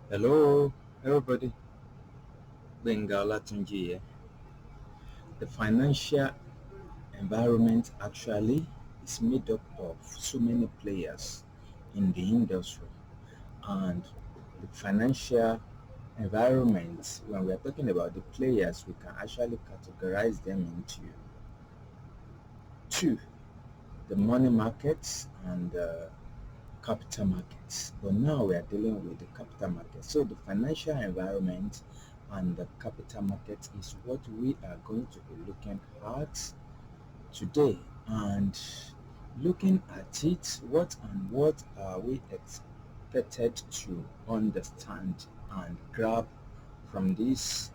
Hello, everybody. Gbenga Olatunji here. The financial environment actually is made up of so many players in the industry, and the financial environment, when we are talking about the players, we can actually categorize them into two: the money markets and capital markets. But now we are dealing with the capital market. So the financial environment and the capital market is what we are going to be looking at today. And looking at it, what are we expected to understand and grab from this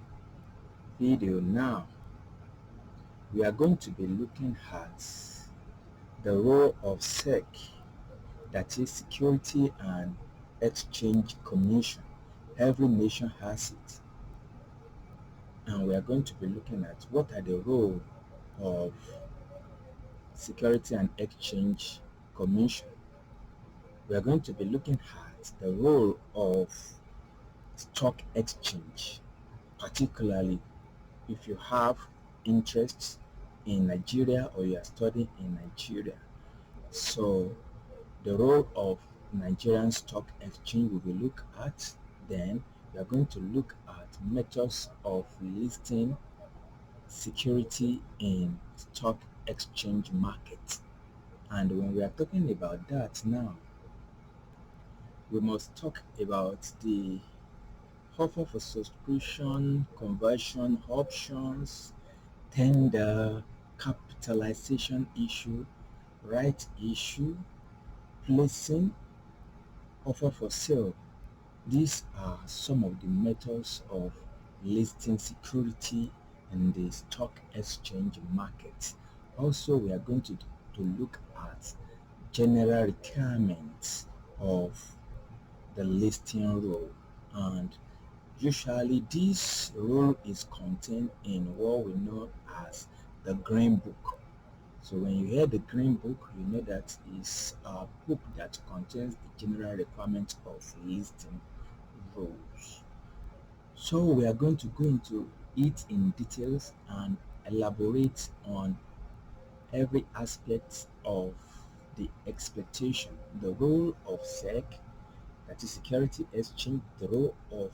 video now? We are going to be looking at the role of SEC, that is Security and Exchange Commission. Every nation has it, and we are going to be looking at what are the role of Security and Exchange Commission. We are going to be looking at the role of stock exchange, particularly if you have interests in Nigeria or you are studying in Nigeria. So the role of Nigerian stock exchange we will look at. Then we are going to look at methods of listing security in stock exchange market. And when we are talking about that now, we must talk about the offer for subscription, conversion options, tender, capitalization issue, right issue, placing, offer for sale. These are some of the methods of listing security in the stock exchange market. Also, we are going to look at general requirements of the listing rule, and usually this rule is contained in what we know as the Green Book. So when you hear the Green Book, you know that is a book that contains the general requirements of listing rules. So we are going to go into it in details and elaborate on every aspect of the expectation, the role of SEC, that is Security Exchange, the role of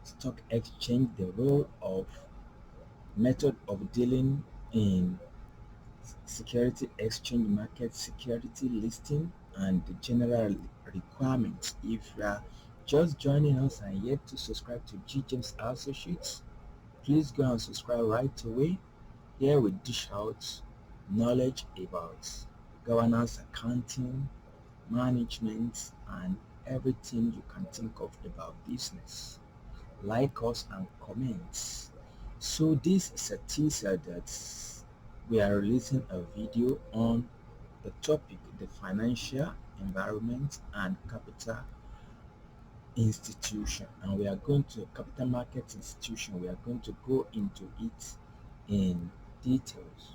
Stock Exchange, the role of method of dealing in security exchange market, security listing, and the general requirements. If you are just joining us and yet to subscribe to GJAMES Associates, please go and subscribe right away. Here we dish out knowledge about governance, accounting, management, and everything you can think of about business. Like us and comment. So this is a teaser that we are releasing a video on the topic, the financial environment and capital institution, and we are going to capital market institution. We are going to go into it in details.